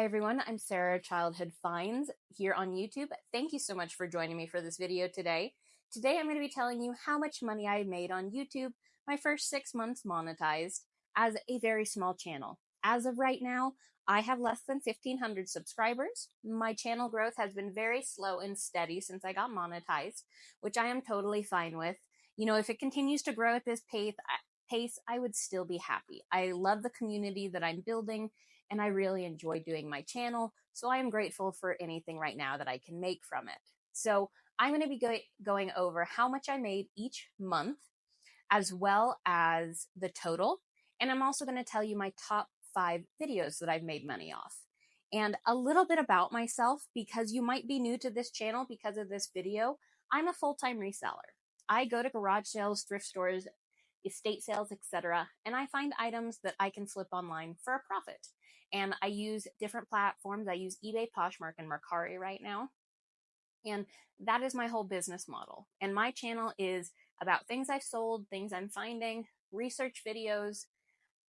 Hi everyone, I'm Sarah Childhood Finds here on YouTube. Thank you so much for joining me for this video today. Today I'm going to be telling you how much money I made on YouTube my first 6 months monetized as a very small channel. As of right now, I have less than 1,500 subscribers. My channel growth has been very slow and steady since I got monetized, which I am totally fine with. You know, if it continues to grow at this pace, I would still be happy. I love the community that I'm building and I really enjoy doing my channel. So I am grateful for anything right now that I can make from it. So I'm going to be going over how much I made each month, as well as the total. And I'm also going to tell you my top 5 videos that I've made money off. And a little bit about myself, because you might be new to this channel because of this video. I'm a full-time reseller. I go to garage sales, thrift stores, estate sales, etc. And I find items that I can flip online for a profit. And I use different platforms. I use eBay, Poshmark, and Mercari right now. And that is my whole business model. And my channel is about things I've sold, things I'm finding, research videos,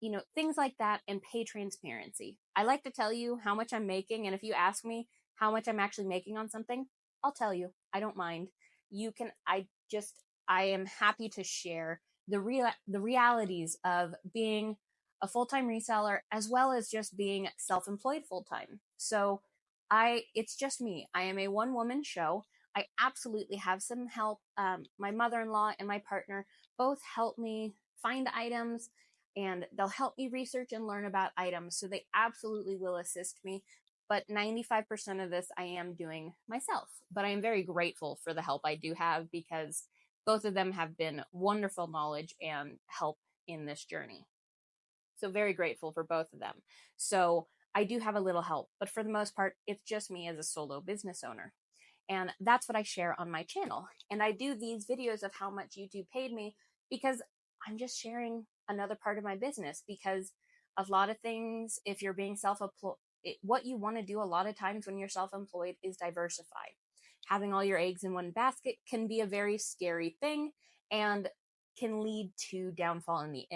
you know, things like that, and pay transparency. I like to tell you how much I'm making. And if you ask me how much I'm actually making on something, I'll tell you. I don't mind. I am happy to share the realities of being a full-time reseller, as well as just being self-employed full-time. So it's just me. I am a one-woman show. I absolutely have some help. My mother-in-law and my partner both help me find items, and they'll help me research and learn about items. So they absolutely will assist me. But 95% of this I am doing myself. But I am very grateful for the help I do have, because both of them have been wonderful knowledge and help in this journey. So very grateful for both of them. So I do have a little help, but for the most part, it's just me as a solo business owner. And that's what I share on my channel. And I do these videos of how much YouTube paid me because I'm just sharing another part of my business. Because a lot of things, if you're being self-employed, what you want to do a lot of times when you're self-employed is diversify. Having all your eggs in one basket can be a very scary thing and can lead to downfall in the,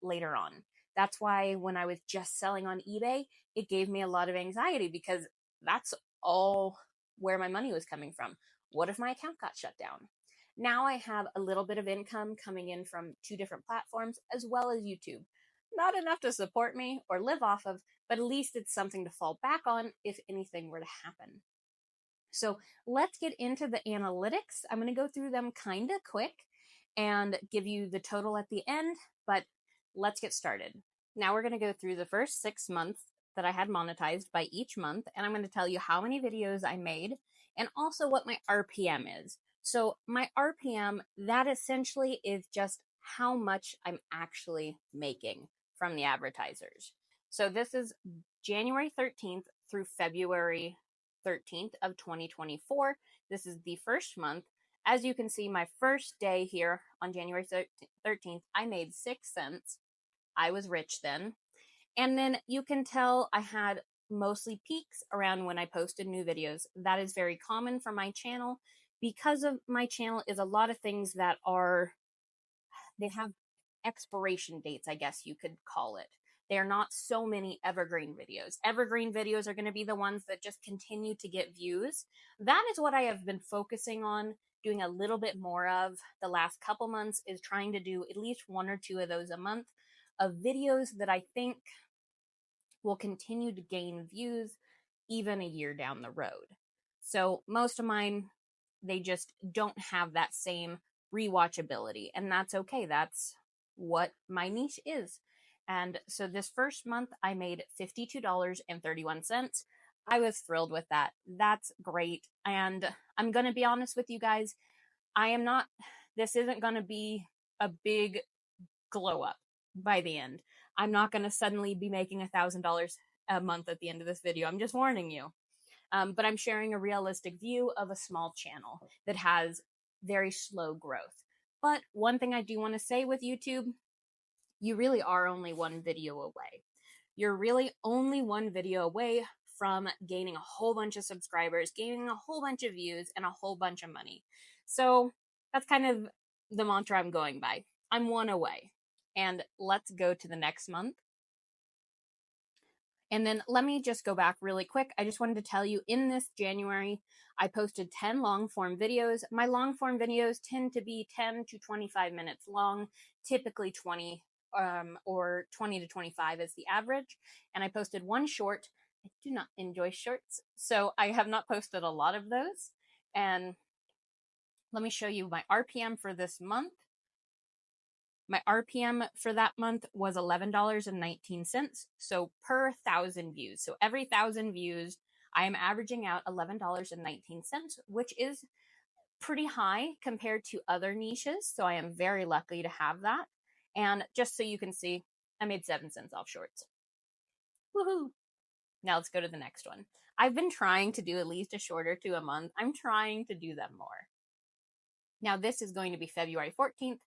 later on. That's why when I was just selling on eBay, it gave me a lot of anxiety, because that's all where my money was coming from. What if my account got shut down? Now I have a little bit of income coming in from 2 different platforms, as well as YouTube. Not enough to support me or live off of, but at least it's something to fall back on if anything were to happen. So let's get into the analytics. I'm going to go through them kind of quick and give you the total at the end, but let's get started. Now we're going to go through the first 6 months that I had monetized by each month, and I'm going to tell you how many videos I made and also what my RPM is. So my RPM, that essentially is just how much I'm actually making from the advertisers. So this is January 13th through February 13th of 2024. This is the first month. As you can see, my first day here on January 13th, I made 6 cents. I was rich then. And then you can tell I had mostly peaks around when I posted new videos. That is very common for my channel, because of my channel is a lot of things that they have expiration dates, I guess you could call it. They are not so many evergreen videos. Evergreen videos are going to be the ones that just continue to get views. That is what I have been focusing on doing a little bit more of the last couple months, is trying to do at least 1 or 2 of those a month, of videos that I think will continue to gain views even a year down the road. So most of mine, they just don't have that same rewatchability, and that's okay. That's what my niche is. And so this first month I made $52.31. I was thrilled with that. That's great. And I'm going to be honest with you guys, this isn't going to be a big glow up by the end. I'm not going to suddenly be making $1,000 a month at the end of this video. I'm just warning you. But I'm sharing a realistic view of a small channel that has very slow growth. But one thing I do want to say with YouTube, you really are only 1 video away. You're really only 1 video away from gaining a whole bunch of subscribers, gaining a whole bunch of views, and a whole bunch of money. So that's kind of the mantra I'm going by. I'm 1 away. And let's go to the next month. And then let me just go back really quick. I just wanted to tell you, in this January, I posted 10 long form videos. My long form videos tend to be 10 to 25 minutes long, typically 20 or 20 to 25 is the average. And I posted one short. I do not enjoy shorts, so I have not posted a lot of those. And let me show you my RPM for this month. My RPM for that month was $11.19. So per 1,000 views. So every 1,000 views, I am averaging out $11.19, which is pretty high compared to other niches. So I am very lucky to have that. And just so you can see, I made 7 cents off shorts. Woohoo! Now let's go to the next one. I've been trying to do at least a short or two a month. I'm trying to do them more. Now this is going to be February 14th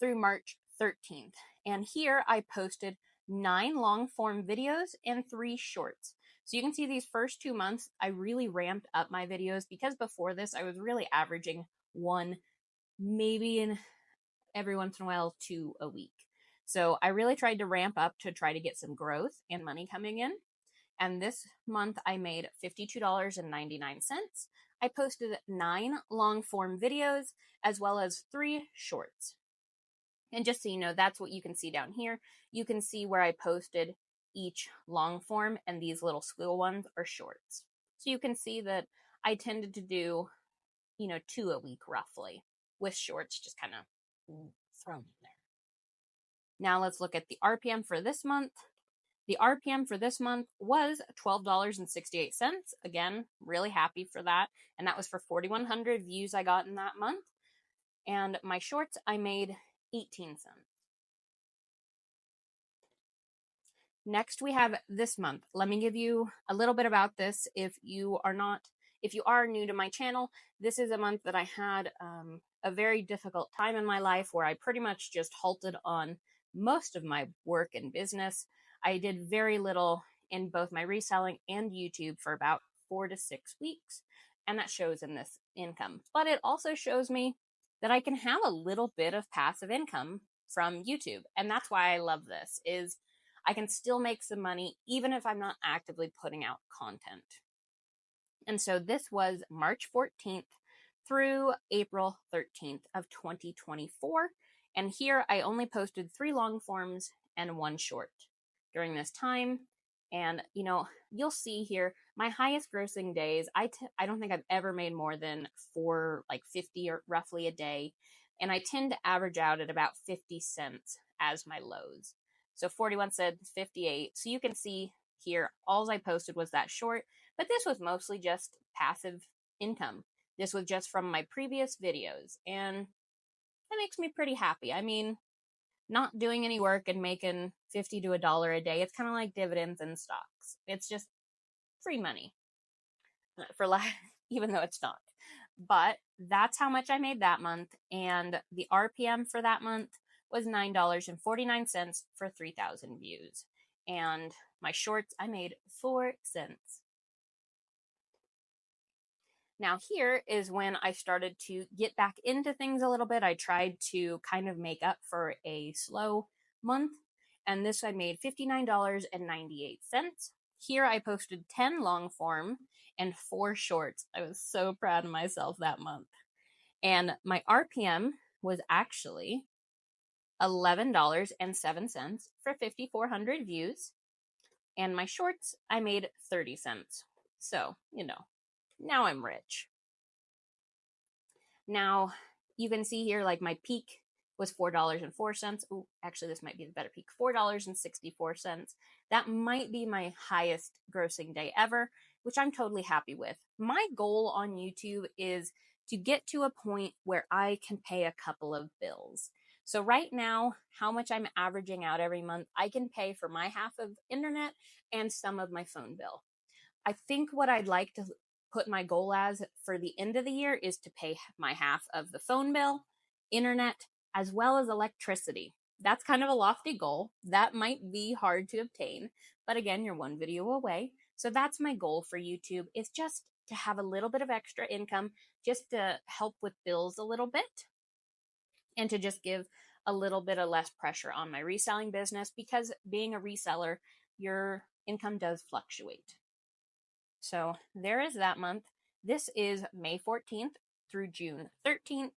through March 13th. And here I posted 9 long form videos and 3 shorts. So you can see these first 2 months, I really ramped up my videos, because before this, I was really averaging 1, maybe in every once in a while 2 a week. So I really tried to ramp up to try to get some growth and money coming in. And this month I made $52.99. I posted 9 long form videos as well as 3 shorts. And just so you know, that's what you can see down here. You can see where I posted each long form, and these little squiggle ones are shorts. So you can see that I tended to do, 2 a week roughly, with shorts just kind of thrown in there. Now let's look at the RPM for this month. The RPM for this month was $12.68. Again, really happy for that. And that was for 4,100 views I got in that month. And my shorts, I made 18 cents. Next, we have this month. Let me give you a little bit about this. If you are new to my channel, this is a month that I had a very difficult time in my life where I pretty much just halted on most of my work and business. I did very little in both my reselling and YouTube for about 4 to 6 weeks, and that shows in this income. But it also shows me that I can have a little bit of passive income from YouTube, and that's why I love this, is I can still make some money even if I'm not actively putting out content. And so this was March 14th through April 13th of 2024. And here I only posted 3 long forms and 1 short during this time. And, you'll see here, my highest grossing days, I don't think I've ever made more than 50 or roughly a day. And I tend to average out at about 50 cents as my lows. So 41 cents, 58. So you can see here, all I posted was that short, but this was mostly just passive income. This was just from my previous videos, and that makes me pretty happy. I mean, not doing any work and making 50 to $1 a day, it's kind of like dividends and stocks. It's just free money for life, even though it's not. But that's how much I made that month, and the RPM for that month was $9.49 for 3,000 views. And my shorts, I made 4 cents. Now here is when I started to get back into things a little bit. I tried to kind of make up for a slow month, and this I made $59.98. Here I posted 10 long form and 4 shorts. I was so proud of myself that month. And my RPM was actually $11.07 for 5,400 views. And my shorts, I made 30 cents. So, now I'm rich. Now, you can see here, like, my peak was $4.04. Oh, actually, this might be the better peak, $4.64. That might be my highest grossing day ever, which I'm totally happy with. My goal on YouTube is to get to a point where I can pay a couple of bills. So right now, how much I'm averaging out every month, I can pay for my half of internet and some of my phone bill. I think what I'd like to put my goal as for the end of the year is to pay my half of the phone bill, internet, as well as electricity. That's kind of a lofty goal. That might be hard to obtain, but again, you're 1 video away. So that's my goal for YouTube, is just to have a little bit of extra income, just to help with bills a little bit, and to just give a little bit of less pressure on my reselling business, because being a reseller, you're income does fluctuate. So there is that month. This is May 14th through June 13th.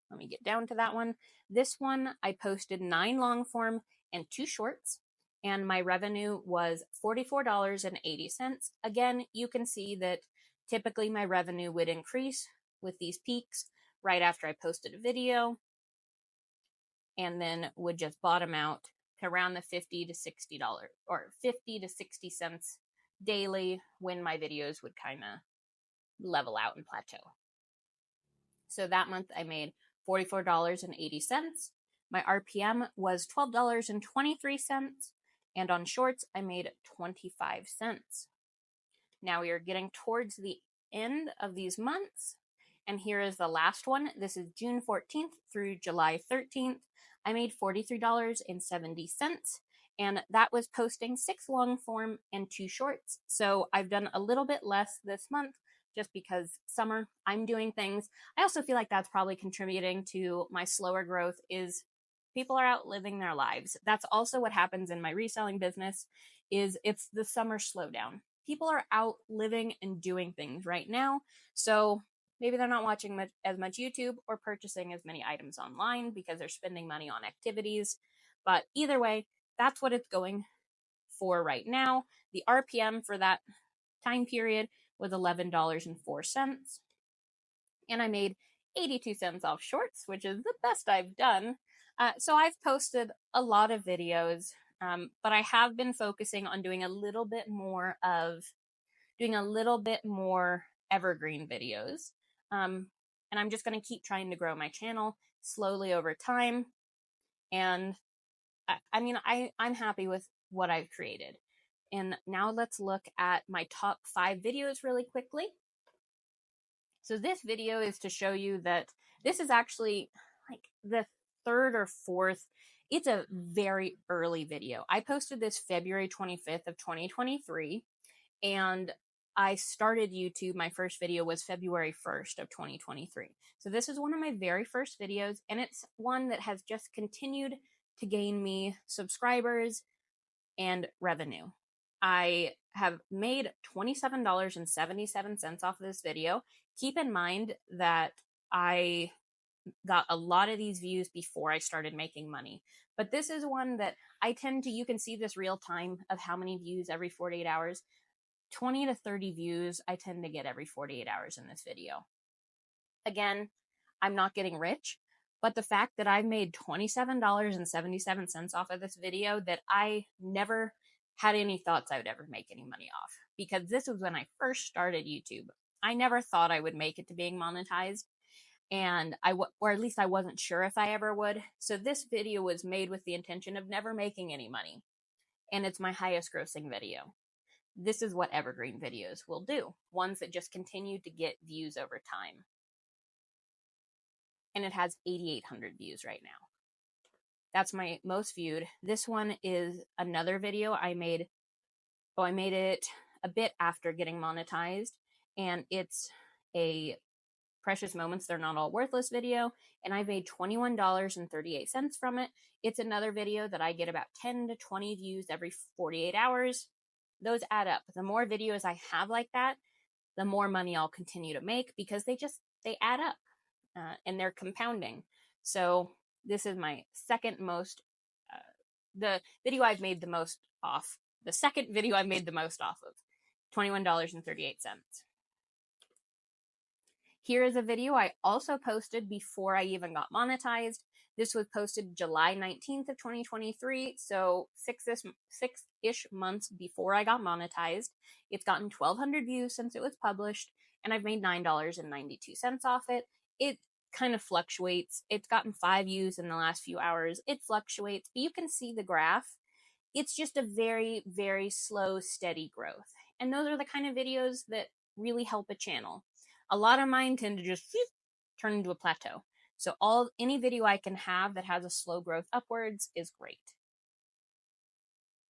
Let me get down to that one. This one, I posted 9 long form and 2 shorts, and my revenue was $44.80. Again, you can see that typically my revenue would increase with these peaks right after I posted a video, and then would just bottom out to around the $50 to $60 or 50 to 60 cents daily when my videos would kind of level out and plateau. So that month I made $44.80. My RPM was $12.23, and on shorts I made 25 cents. Now we are getting towards the end of these months, and here is the last one. This is June 14th through July 13th. I made $43.70, and that was posting 6 long form and 2 shorts. So I've done a little bit less this month just because summer, I'm doing things. I also feel like that's probably contributing to my slower growth is people are out living their lives. That's also what happens in my reselling business is it's the summer slowdown. People are out living and doing things right now. So maybe they're not watching as much YouTube or purchasing as many items online because they're spending money on activities. But either way, that's what it's going for right now. The RPM for that time period was $11.04. And I made 82 cents off shorts, which is the best I've done. So I've posted a lot of videos, but I have been focusing on doing a little bit more evergreen videos. And I'm just going to keep trying to grow my channel slowly over time. And I'm happy with what I've created. And now let's look at my top 5 videos really quickly. So this video is to show you that this is actually like the 3rd or 4th. It's a very early video. I posted this February 25th of 2023, and I started YouTube. My first video was February 1st of 2023. So this is one of my very first videos, and it's one that has just continued to gain me subscribers and revenue. I have made $27.77 off of this video. Keep in mind that I got a lot of these views before I started making money. But this is one that I tend to, you can see this real time of how many views every 48 hours. 20 to 30 views I tend to get every 48 hours in this video. Again, I'm not getting rich, but the fact that I've made $27.77 off of this video that I never had any thoughts I would ever make any money off, because this was when I first started YouTube. I never thought I would make it to being monetized, and or at least I wasn't sure if I ever would. So this video was made with the intention of never making any money, and it's my highest grossing video. This is what evergreen videos will do, ones that just continue to get views over time. And it has 8,800 views right now. That's my most viewed. This one is another video I made. Oh, I made it a bit after getting monetized, and it's a Precious Moments They're Not All Worthless video, and I made $21.38 from it. It's another video that I get about 10 to 20 views every 48 hours. Those add up. The more videos I have like that, the more money I'll continue to make because they add up and they're compounding. So this is my second most, the video I've made the most off. The second video I've made the most off of, $21.38. Here is a video I also posted before I even got monetized. This was posted July 19th of 2023, so six-ish months before I got monetized. It's gotten 1,200 views since it was published, and I've made $9.92 off it. It kind of fluctuates. It's gotten 5 views in the last few hours. It fluctuates, but you can see the graph. It's just a very, very slow, steady growth. And those are the kind of videos that really help a channel. A lot of mine tend to just turn into a plateau. So any video I can have that has a slow growth upwards is great.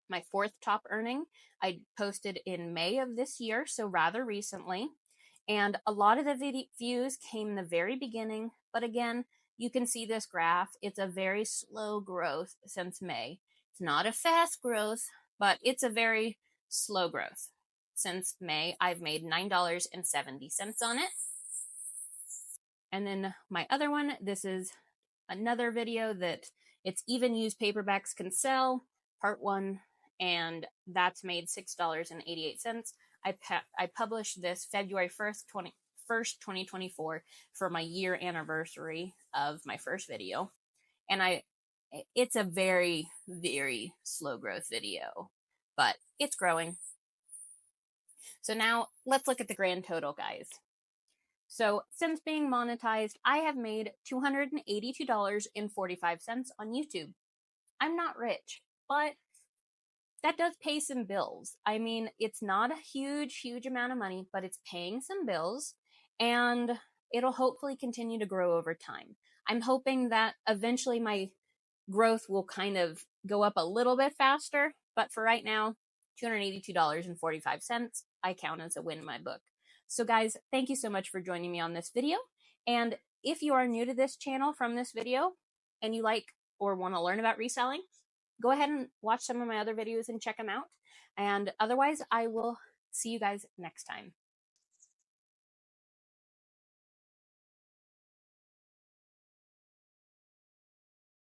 My 4th top earning, I posted in May of this year, so rather recently. And a lot of the views came in the very beginning. But again, you can see this graph. It's a very slow growth since May. It's not a fast growth, but it's a very slow growth. Since May, I've made $9.70 on it. And then my other one, this is another video that it's even used paperbacks can sell, part 1, and that's made $6.88. I published this February 1st, 2024 for my year anniversary of my first video. And it's a very, very slow growth video, but it's growing. So now let's look at the grand total, guys. So since being monetized, I have made $282.45 on YouTube. I'm not rich, but that does pay some bills. I mean, it's not a huge amount of money, but it's paying some bills, and it'll hopefully continue to grow over time. I'm hoping that eventually my growth will kind of go up a little bit faster, but for right now, $282.45, I count as a win in my book. So guys, thank you so much for joining me on this video. And if you are new to this channel from this video and you like or want to learn about reselling, go ahead and watch some of my other videos and check them out. And otherwise, I will see you guys next time.